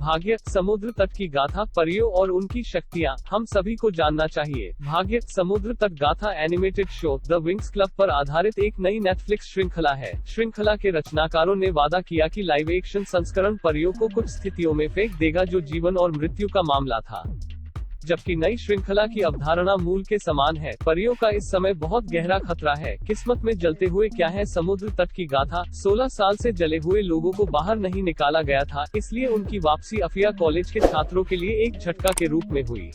भाग्य, समुद्र तट की गाथा, परियों और उनकी शक्तियाँ, हम सभी को जानना चाहिए। भाग्य, समुद्र तट गाथा animated show the wings club पर आधारित एक नई नेटफ्लिक्स श्रृंखला है। श्रृंखला के रचनाकारों ने वादा किया कि लाइव एक्शन संस्करण परियों को कुछ स्थितियों में फेंक देगा जो जीवन और मृत्यु का मामला था, जबकि नई श्रृंखला की अवधारणा मूल के समान है। परियों का इस समय बहुत गहरा खतरा है। किस्मत में जलते हुए क्या है समुद्र तट की गाथा। 16 साल से जले हुए लोगों को बाहर नहीं निकाला गया था, इसलिए उनकी वापसी अफिया कॉलेज के छात्रों के लिए एक झटका के रूप में हुई।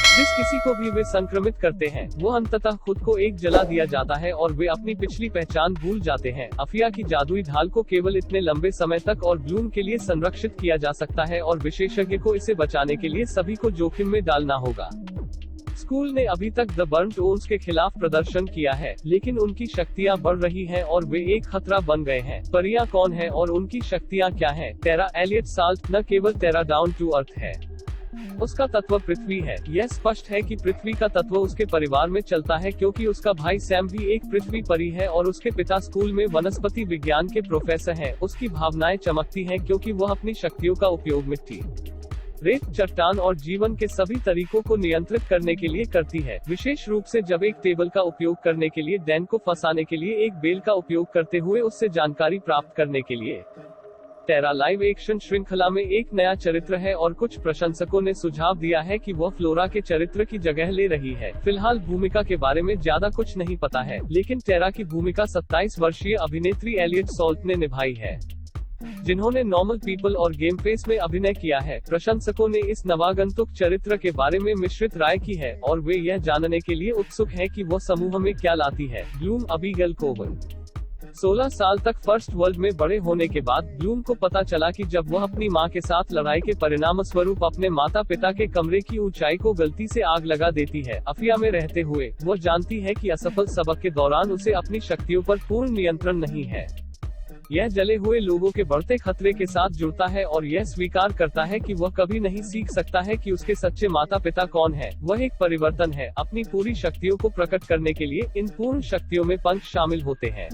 जिस किसी को भी वे संक्रमित करते हैं, वो अंततः खुद को एक जला दिया जाता है और वे अपनी पिछली पहचान भूल जाते हैं। अफिया की जादुई ढाल को केवल इतने लंबे समय तक और ब्लूम के लिए संरक्षित किया जा सकता है और विशेषज्ञ को इसे बचाने के लिए सभी को जोखिम में डालना होगा। स्कूल ने अभी तक द बर्न्ट ओन्स के खिलाफ प्रदर्शन किया है, लेकिन उनकी शक्तियां बढ़ रही हैं और वे एक खतरा बन गए हैं। परियां कौन है और उनकी शक्तियां क्या हैं? टेरा एलियट साल्ट न केवल टेरा डाउन टू अर्थ है, उसका तत्व पृथ्वी है। यह स्पष्ट है कि पृथ्वी का तत्व उसके परिवार में चलता है, क्योंकि उसका भाई सैम भी एक पृथ्वी परी है और उसके पिता स्कूल में वनस्पति विज्ञान के प्रोफेसर हैं। उसकी भावनाएं चमकती हैं क्योंकि वह अपनी शक्तियों का उपयोग मिट्टी, रेत, चट्टान और जीवन के सभी तरीकों को नियंत्रित करने के लिए करती है। विशेष रूप से जब एक टेबल का उपयोग करने के लिए डैन को फंसाने के लिए एक बेल का उपयोग करते हुए उससे जानकारी प्राप्त करने के लिए। टेरा लाइव एक्शन श्रृंखला में एक नया चरित्र है और कुछ प्रशंसकों ने सुझाव दिया है कि वह फ्लोरा के चरित्र की जगह ले रही है। फिलहाल भूमिका के बारे में ज्यादा कुछ नहीं पता है, लेकिन टेरा की भूमिका 27 वर्षीय अभिनेत्री एलियट सॉल्ट ने निभाई है, जिन्होंने नॉर्मल पीपल और गेम फेस में अभिनय किया है। प्रशंसकों ने इस नवागंतुक चरित्र के बारे में मिश्रित राय की है और वे यह जानने के लिए उत्सुक हैं कि वह समूह में क्या लाती है। ब्लूम, अबीगेल कोवन। 16 साल तक फर्स्ट वर्ल्ड में बड़े होने के बाद ब्लूम को पता चला कि जब वह अपनी मां के साथ लड़ाई के परिणामस्वरूप अपने माता पिता के कमरे की ऊंचाई को गलती से आग लगा देती है। अफिया में रहते हुए वह जानती है कि असफल सबक के दौरान उसे अपनी शक्तियों पर पूर्ण नियंत्रण नहीं है। यह जले हुए लोगों के बढ़ते खतरे के साथ जुड़ता है और यह स्वीकार करता है कि वह कभी नहीं सीख सकता है कि उसके सच्चे माता पिता कौन है। वह एक परिवर्तन है। अपनी पूरी शक्तियों को प्रकट करने के लिए इन पूर्ण शक्तियों में पंख शामिल होते हैं,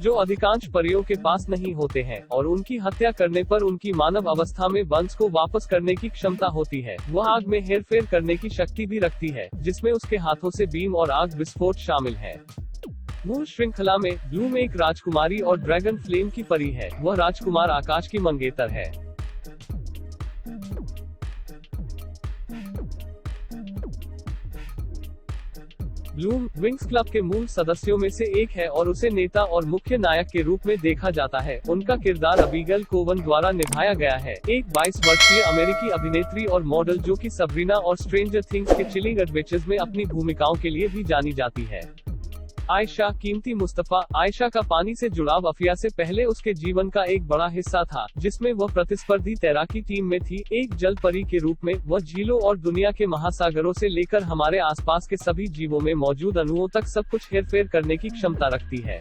जो अधिकांश परियों के पास नहीं होते हैं, और उनकी हत्या करने पर उनकी मानव अवस्था में वंश को वापस करने की क्षमता होती है। वह आग में हेरफेर करने की शक्ति भी रखती है, जिसमें उसके हाथों से बीम और आग विस्फोट शामिल है। मूल श्रृंखला में ब्लूम एक राजकुमारी और ड्रैगन फ्लेम की परी है। वह राजकुमार आकाश की मंगेतर है। ब्लूम विंग्स क्लब के मूल सदस्यों में से एक है और उसे नेता और मुख्य नायक के रूप में देखा जाता है। उनका किरदार अबीगेल कोवन द्वारा निभाया गया है, एक 22 वर्षीय अमेरिकी अभिनेत्री और मॉडल जो कि सबरीना और स्ट्रेंजर थिंग्स के चिलिंग एडवेंचर्स में अपनी भूमिकाओं के लिए भी जानी जाती है। आयशा, कीमती मुस्तफा। आयशा का पानी से जुड़ाव अफिया से पहले उसके जीवन का एक बड़ा हिस्सा था, जिसमें वह प्रतिस्पर्धी तैराकी टीम में थी। एक जल परी के रूप में वह झीलों और दुनिया के महासागरों से लेकर हमारे आसपास के सभी जीवों में मौजूद अणुओं तक सब कुछ हेरफेर करने की क्षमता रखती है।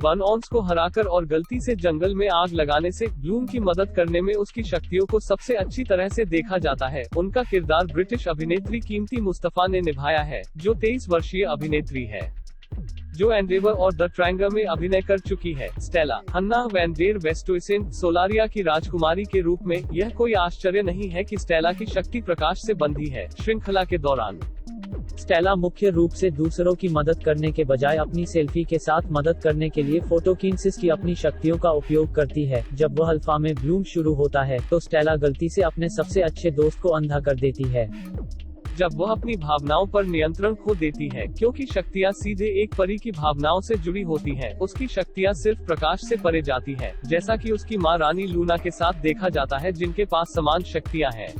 वन ऑन्स को हराकर और गलती से जंगल में आग लगाने से ब्लूम की मदद करने में उसकी शक्तियों को सबसे अच्छी तरह से देखा जाता है। उनका किरदार ब्रिटिश अभिनेत्री कीमती मुस्तफा ने निभाया है, जो 23 वर्षीय अभिनेत्री है, जो एंडेवर और द ट्रायंगल में अभिनय कर चुकी है। स्टेला, हन्ना वैन डेर वेस्टुइसेन, सोलारिया की राजकुमारी के रूप में। यह कोई आश्चर्य नहीं है कि स्टेला की शक्ति प्रकाश से बंधी है। श्रृंखला के दौरान स्टेला मुख्य रूप से दूसरों की मदद करने के बजाय अपनी सेल्फी के साथ मदद करने के लिए फोटोकिनेसिस की अपनी शक्तियों का उपयोग करती है। जब वह अल्फा में ब्लूम शुरू होता है तो स्टेला गलती से अपने सबसे अच्छे दोस्त को अंधा कर देती है। जब वह अपनी भावनाओं पर नियंत्रण खो देती है, क्योंकि शक्तियां सीधे एक परी की भावनाओं से जुड़ी होती हैं, उसकी शक्तियां सिर्फ प्रकाश से परे जाती हैं, जैसा कि उसकी मां रानी लूना के साथ देखा जाता है, जिनके पास समान शक्तियां हैं।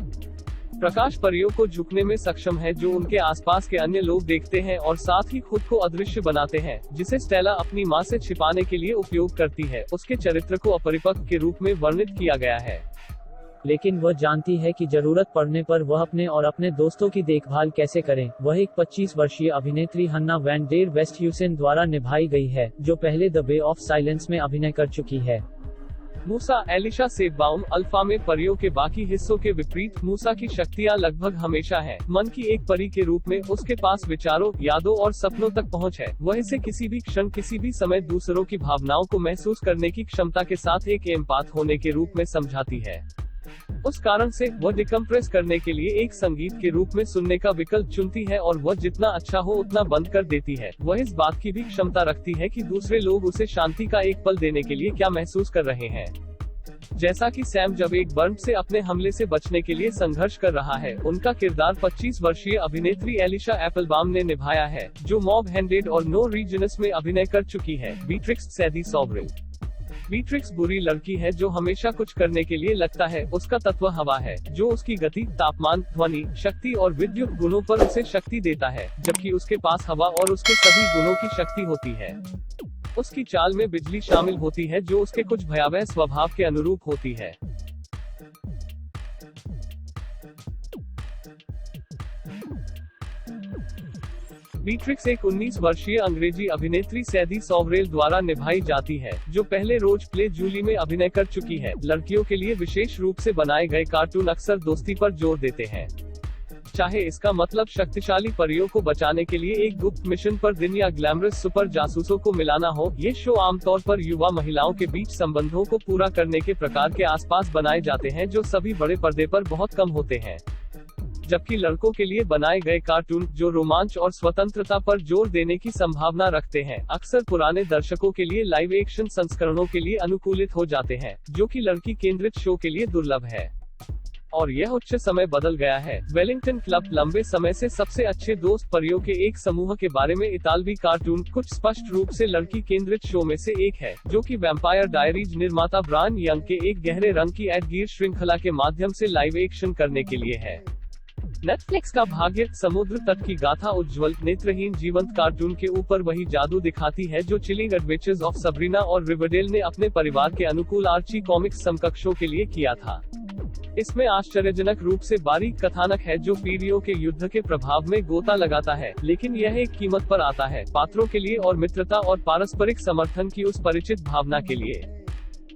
प्रकाश परियों को झुकने में सक्षम है, जो उनके आसपास के अन्य लोग देखते हैं और साथ ही खुद को अदृश्य बनाते हैं, जिसे स्टेला अपनी मां से छिपाने के लिए उपयोग करती है। उसके चरित्र को अपरिपक्व के रूप में वर्णित किया गया है, लेकिन वह जानती है कि जरूरत पड़ने पर वह अपने और अपने दोस्तों की देखभाल कैसे करें। वह एक 25 वर्षीय अभिनेत्री हन्ना वैन डेर वेस्टह्यूसेन द्वारा निभाई गई है, जो पहले द वे ऑफ साइलेंस में अभिनय कर चुकी है। मूसा, एलिशा सेबबाउम। अल्फा में परियों के बाकी हिस्सों के विपरीत मूसा की शक्तियां लगभग हमेशा हैं। मन की एक परी के रूप में उसके पास विचारों, यादों और सपनों तक पहुंच है। वह इसे किसी भी क्षण, किसी भी समय दूसरों की भावनाओं को महसूस करने की क्षमता के साथ एक एम्पाथ होने के रूप में समझाती है। उस कारण से वह डिकम्प्रेस करने के लिए एक संगीत के रूप में सुनने का विकल्प चुनती है और वह जितना अच्छा हो उतना बंद कर देती है। वह इस बात की भी क्षमता रखती है कि दूसरे लोग उसे शांति का एक पल देने के लिए क्या महसूस कर रहे हैं। जैसा कि सैम जब एक बर्न से अपने हमले से बचने के लिए संघर्ष कर रहा है, उनका किरदार 25 वर्षीय अभिनेत्री एलिशा एप्पलबाम ने निभाया है, जो मॉब हैंडेड और नो रीजनस में अभिनय कर चुकी है। बीट्रिक्स सैदी सोवरेल। बीट्रिक्स बुरी लड़की है जो हमेशा कुछ करने के लिए लगता है। उसका तत्व हवा है, जो उसकी गति, तापमान, ध्वनि, शक्ति और विद्युत गुणों पर उसे शक्ति देता है, जबकि उसके पास हवा और उसके सभी गुणों की शक्ति होती है। उसकी चाल में बिजली शामिल होती है जो उसके कुछ भयावह स्वभाव के अनुरूप होती है। बीट्रिक्स एक 19 वर्षीय अंग्रेजी अभिनेत्री सैदी सोवरेल द्वारा निभाई जाती है, जो पहले रोज प्ले जूली में अभिनय कर चुकी है। लड़कियों के लिए विशेष रूप से बनाए गए कार्टून अक्सर दोस्ती पर जोर देते हैं, चाहे इसका मतलब शक्तिशाली परियों को बचाने के लिए एक गुप्त मिशन पर दिन या ग्लैमरस सुपर जासूसों को मिलाना हो। ये शो आमतौर पर युवा महिलाओं के बीच संबंधों को पूरा करने के प्रकार के आसपास बनाए जाते हैं, जो सभी बड़े पर्दे पर बहुत कम होते हैं। जबकि लड़कों के लिए बनाए गए कार्टून, जो रोमांच और स्वतंत्रता पर जोर देने की संभावना रखते हैं, अक्सर पुराने दर्शकों के लिए लाइव एक्शन संस्करणों के लिए अनुकूलित हो जाते हैं, जो कि लड़की केंद्रित शो के लिए दुर्लभ है। और यह उच्च समय बदल गया है। वेलिंगटन क्लब लंबे समय से सबसे अच्छे दोस्त परियों के एक समूह के बारे में इतालवी कार्टून, कुछ स्पष्ट रूप से लड़की केंद्रित शो में से एक है, जो कि वैम्पायर डायरीज निर्माता ब्रायन यंग के एक गहरे रंग की एड गियर श्रृंखला के माध्यम से लाइव एक्शन करने के लिए है। नेटफ्लिक्स का भाग्य, समुद्र तट की गाथा उज्ज्वल, नेत्रहीन जीवंत कार्टून के ऊपर वही जादू दिखाती है जो चिलिंग एडवेंचर्स ऑफ सबरीना और रिवरडेल ने अपने परिवार के अनुकूल आर्ची कॉमिक्स समकक्षों के लिए किया था। इसमें आश्चर्यजनक रूप से बारीक कथानक है जो पीढ़ियों के युद्ध के प्रभाव में गोता लगाता है, लेकिन यह एक कीमत पर आता है, पात्रों के लिए और मित्रता और पारस्परिक समर्थन की उस परिचित भावना के लिए।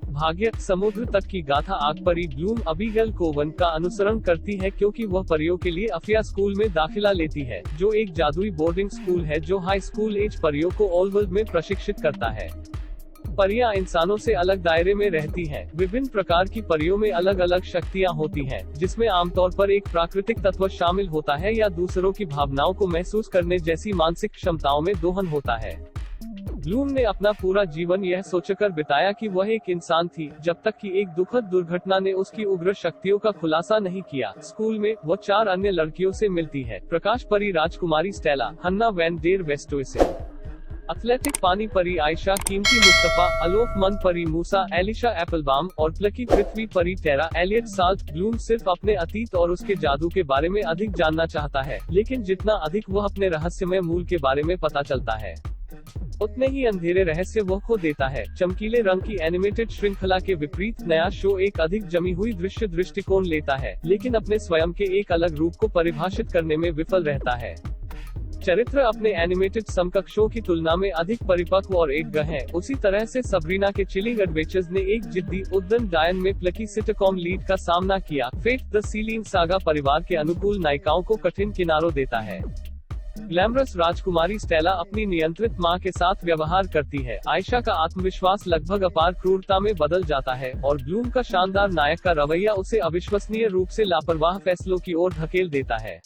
भाग्य, समुद्र तट की गाथा आगपरी ब्लूम अबीगेल कोवन का अनुसरण करती है, क्योंकि वह परियों के लिए अफिया स्कूल में दाखिला लेती है, जो एक जादुई बोर्डिंग स्कूल है जो हाई स्कूल एज परियों को ओलवर्ल्ड में प्रशिक्षित करता है। परियां इंसानों से अलग दायरे में रहती हैं। विभिन्न प्रकार की परियों में अलग अलग शक्तियां होती हैं, जिसमें आमतौर पर एक प्राकृतिक तत्व शामिल होता है या दूसरों की भावनाओं को महसूस करने जैसी मानसिक क्षमताओं में दोहन होता है। ब्लूम ने अपना पूरा जीवन यह सोचकर बिताया कि वह एक इंसान थी, जब तक कि एक दुखद दुर्घटना ने उसकी उग्र शक्तियों का खुलासा नहीं किया। स्कूल में वह 4 अन्य लड़कियों से मिलती है: प्रकाश परी राजकुमारी स्टेला, हन्ना वैन डेर वेस्टोइसे, एथलेटिक पानी परी आयशा, कीमती मुस्तफा, अलोफ मन परी मूसा, एलिशा एप्पलबाम और प्लकी पृथ्वी परी टेरा एलियट साल्ट। ब्लूम सिर्फ अपने अतीत और उसके जादू के बारे में अधिक जानना चाहता है, लेकिन जितना अधिक वह अपने रहस्यमय मूल के बारे में पता चलता है, उतने ही अंधेरे रहस्य वह खो देता है। चमकीले रंग की एनिमेटेड श्रृंखला के विपरीत नया शो एक अधिक जमी हुई दृश्य दृष्टिकोण लेता है, लेकिन अपने स्वयं के एक अलग रूप को परिभाषित करने में विफल रहता है। चरित्र अपने एनिमेटेड समकक्षों की तुलना में अधिक परिपक्व और एकग्र हैं। उसी तरह से सबरीना के चिलिंग एडवेंचर्स ने एक जिद्दी, उद्यम डायन में प्लकी सिटकॉम लीड का सामना किया। फेट द सीलिंग सागा परिवार के अनुकूल नायिकाओं को कठिन किनारों देता है। ग्लैमरस राजकुमारी स्टेला अपनी नियंत्रित मां के साथ व्यवहार करती है। आयशा का आत्मविश्वास लगभग अपार क्रूरता में बदल जाता है, और ब्लूम का शानदार नायक का रवैया उसे अविश्वसनीय रूप से लापरवाह फैसलों की ओर धकेल देता है।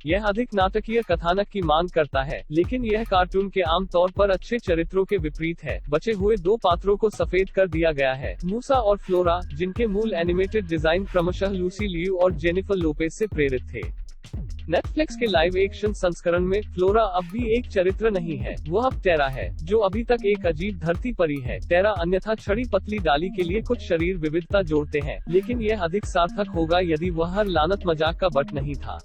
यह अधिक नाटकीय कथानक की मांग करता है, लेकिन यह कार्टून के आम तौर पर अच्छे चरित्रों के विपरीत है। बचे हुए 2 पात्रों को सफेद कर दिया गया है, मूसा और फ्लोरा, जिनके मूल एनिमेटेड डिजाइन क्रमशः लूसी लियू और जेनिफर लोपेज से प्रेरित थे। नेटफ्लिक्स के लाइव एक्शन संस्करण में फ्लोरा अब भी एक चरित्र नहीं है, वह अब टेरा है, जो अभी तक एक अजीब धरती परी है। टेरा अन्यथा छड़ी पतली डाली के लिए कुछ शरीर विविधता जोड़ते हैं, लेकिन यह अधिक सार्थक होगा यदि वह हर लानत मजाक का बट नहीं था।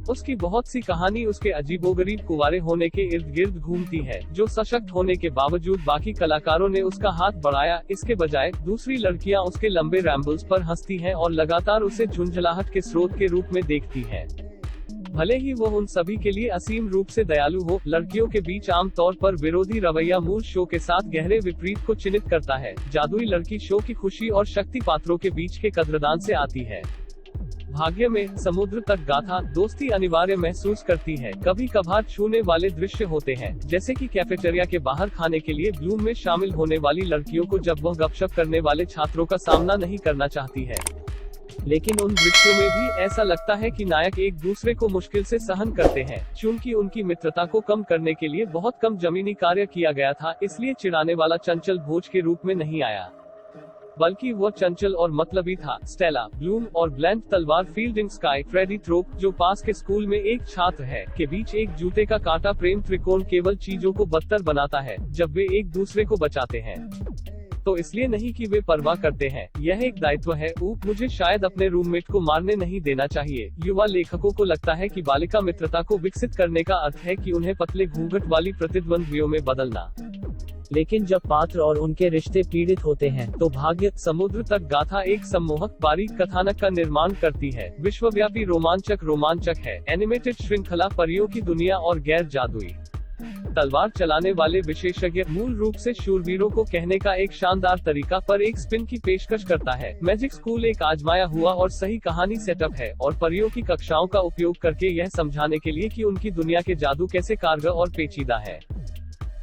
उसकी बहुत सी कहानी उसके अजीबोगरीब कुंवारे होने के इर्द गिर्द घूमती है, जो सशक्त होने के बावजूद बाकी कलाकारों ने उसका हाथ बढ़ाया। इसके बजाय दूसरी लड़कियां उसके लंबे रैम्बल्स पर हंसती हैं और लगातार उसे झुंझलाहट के स्रोत के रूप में देखती हैं। भले ही वो उन सभी के लिए असीम रूप से दयालु हो, लड़कियों के बीच आम तौर पर विरोधी रवैया मूल शो के साथ गहरे विपरीत को चिन्हित करता है। जादुई लड़की शो की खुशी और शक्ति पात्रों के बीच के कद्रदान से आती है। भाग्य में समुद्र तक गाथा दोस्ती अनिवार्य महसूस करती है। कभी कभार छूने वाले दृश्य होते हैं, जैसे कि कैफेटेरिया के बाहर खाने के लिए ब्लूम में शामिल होने वाली लड़कियों को जब वह गपशप करने वाले छात्रों का सामना नहीं करना चाहती है। लेकिन उन दृश्यों में भी ऐसा लगता है कि नायक एक दूसरे को मुश्किल से सहन करते हैं। चूंकि उनकी मित्रता को कम करने के लिए बहुत कम जमीनी कार्य किया गया था, इसलिए चिढ़ाने वाला चंचल भोज के रूप में नहीं आया, बल्कि वह चंचल और मतलबी था। स्टेला, ब्लूम और ब्लेंट तलवार फील्डिंग स्काई, फ्रेडी थ्रोप जो पास के स्कूल में एक छात्र है, के बीच एक जूते का कांटा प्रेम त्रिकोण केवल चीजों को बदतर बनाता है जब वे एक दूसरे को बचाते हैं, तो इसलिए नहीं कि वे परवाह करते हैं। यह एक दायित्व है। मुझे शायद अपने रूममेट को मारने नहीं देना चाहिए। युवा लेखकों को लगता है कि बालिका मित्रता को विकसित करने का अर्थ है कि उन्हें पतले घूंघट वाली प्रतिद्वंद्वियों में बदलना। लेकिन जब पात्र और उनके रिश्ते पीड़ित होते हैं, तो भाग्य समुद्र तक गाथा एक सम्मोहक बारीक कथानक का निर्माण करती है। विश्वव्यापी रोमांचक है। एनिमेटेड श्रृंखला परियों की दुनिया और गैर जादुई तलवार चलाने वाले विशेषज्ञ मूल रूप से शूरवीरों को कहने का एक शानदार तरीका पर एक स्पिन की पेशकश करता है। मैजिक स्कूल एक आजमाया हुआ और सही कहानी सेटअप है, और परियों की कक्षाओं का उपयोग करके यह समझाने के लिए कि उनकी दुनिया के जादू कैसे कारगर और पेचीदा है।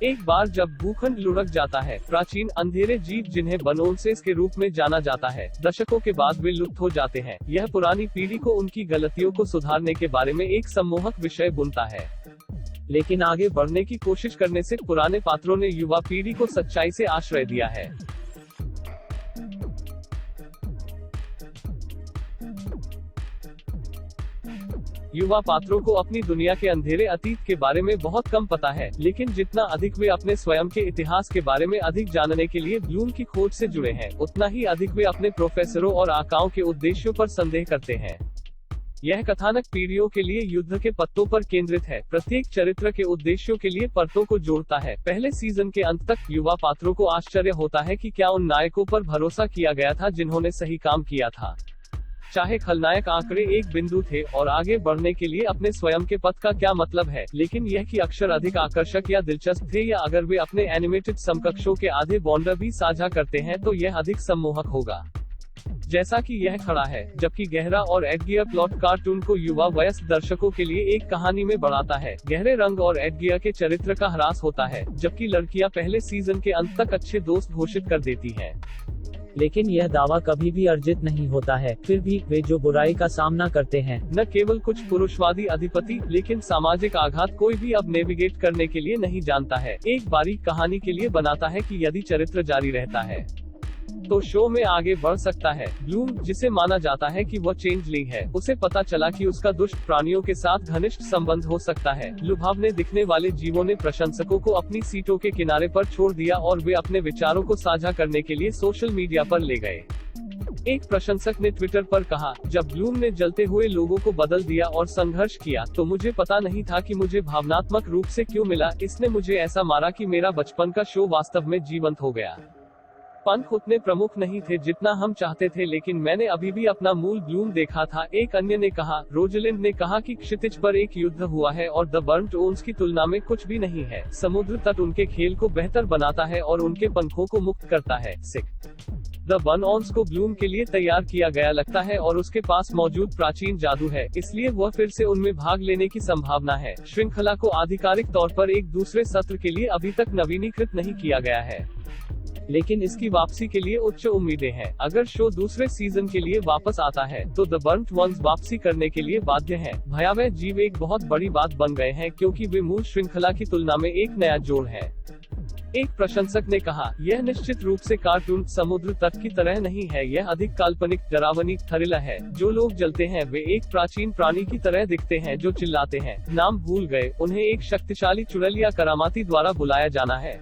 एक बार जब भूखंड लुढ़क जाता है, प्राचीन अंधेरे जीव जिन्हें बनोन्सेस के रूप में जाना जाता है, दशकों के बाद वे लुप्त हो जाते हैं। यह पुरानी पीढ़ी को उनकी गलतियों को सुधारने के बारे में एक सम्मोहक विषय बुनता है। लेकिन आगे बढ़ने की कोशिश करने से पुराने पात्रों ने युवा पीढ़ी को सच्चाई से आश्रय दिया है। युवा पात्रों को अपनी दुनिया के अंधेरे अतीत के बारे में बहुत कम पता है, लेकिन जितना अधिक वे अपने स्वयं के इतिहास के बारे में अधिक जानने के लिए ब्लूम की खोज से जुड़े हैं, उतना ही अधिक वे अपने प्रोफेसरों और आकाओं के उद्देश्यों पर संदेह करते हैं। यह कथानक पीढ़ियों के लिए युद्ध के पत्तों पर केंद्रित है, प्रत्येक चरित्र के उद्देश्यों के लिए परतों को जोड़ता है। पहले सीजन के अंत तक युवा पात्रों को आश्चर्य होता है कि क्या उन नायकों पर भरोसा किया गया था जिन्होंने सही काम किया था, चाहे खलनायक आंकड़े एक बिंदु थे, और आगे बढ़ने के लिए अपने स्वयं के पथ का क्या मतलब है। लेकिन यह कि अक्षर अधिक आकर्षक या दिलचस्प थे, या अगर वे अपने एनिमेटेड समकक्षों के आधे बॉन्डर भी साझा करते हैं तो यह अधिक सम्मोहक होगा, जैसा कि यह खड़ा है। जबकि गहरा और एडगियर प्लॉट कार्टून को युवा वयस्क दर्शकों के लिए एक कहानी में बढ़ाता है। गहरे रंग और एडगियर के चरित्र का ह्रास होता है, जबकि लड़कियां पहले सीजन के अंत तक अच्छे दोस्त घोषित कर देती हैं। लेकिन यह दावा कभी भी अर्जित नहीं होता है। फिर भी वे जो बुराई का सामना करते हैं, न केवल कुछ पुरुषवादी अधिपति, लेकिन सामाजिक आघात कोई भी अब नेविगेट करने के लिए नहीं जानता है। एक बारीक कहानी के लिए बनाता है कि यदि चरित्र जारी रहता है तो शो में आगे बढ़ सकता है। ब्लूम, जिसे माना जाता है कि वह चेंजलिंग है, उसे पता चला कि उसका दुष्ट प्राणियों के साथ घनिष्ठ संबंध हो सकता है। लुभावने दिखने वाले जीवों ने प्रशंसकों को अपनी सीटों के किनारे पर छोड़ दिया और वे अपने विचारों को साझा करने के लिए सोशल मीडिया पर ले गए। एक प्रशंसक ने ट्विटर पर कहा, जब ब्लूम ने जलते हुए लोगों को बदल दिया और संघर्ष किया, तो मुझे पता नहीं था कि मुझे भावनात्मक रूप से क्यों मिला। इसने मुझे ऐसा मारा कि मेरा बचपन का शो वास्तव में जीवंत हो गया। पंख उतने प्रमुख नहीं थे जितना हम चाहते थे, लेकिन मैंने अभी भी अपना मूल ब्लूम देखा था, एक अन्य ने कहा। रोजलिंड ने कहा कि क्षितिज पर एक युद्ध हुआ है और द बर्न्ट ओन्स की तुलना में कुछ भी नहीं है। समुद्र तट उनके खेल को बेहतर बनाता है और उनके पंखों को मुक्त करता है। द बर्न्ट को ब्लूम के लिए तैयार किया गया लगता है और उसके पास मौजूद प्राचीन जादू है, इसलिए वह फिर से उनमें भाग लेने की संभावना है। श्रृंखला को आधिकारिक तौर पर एक दूसरे सत्र के लिए अभी तक नवीनीकृत नहीं किया गया है, लेकिन इसकी वापसी के लिए उच्च उम्मीदें हैं। अगर शो दूसरे सीजन के लिए वापस आता है, तो द बर्न्ट वंस वापसी करने के लिए बाध्य हैं। भयावह जीव एक बहुत बड़ी बात बन गए हैं, क्योंकि वे मूल श्रृंखला की तुलना में एक नया जोड़ है। एक प्रशंसक ने कहा, यह निश्चित रूप से कार्टून समुद्र तट की तरह नहीं है, यह अधिक काल्पनिक, डरावनी, थ्रिलर है। जो लोग जलते हैं वे एक प्राचीन प्राणी की तरह दिखते हैं जो चिल्लाते हैं, नाम भूल गए, उन्हें एक शक्तिशाली चुड़ैल या करामाती द्वारा बुलाया जाना है।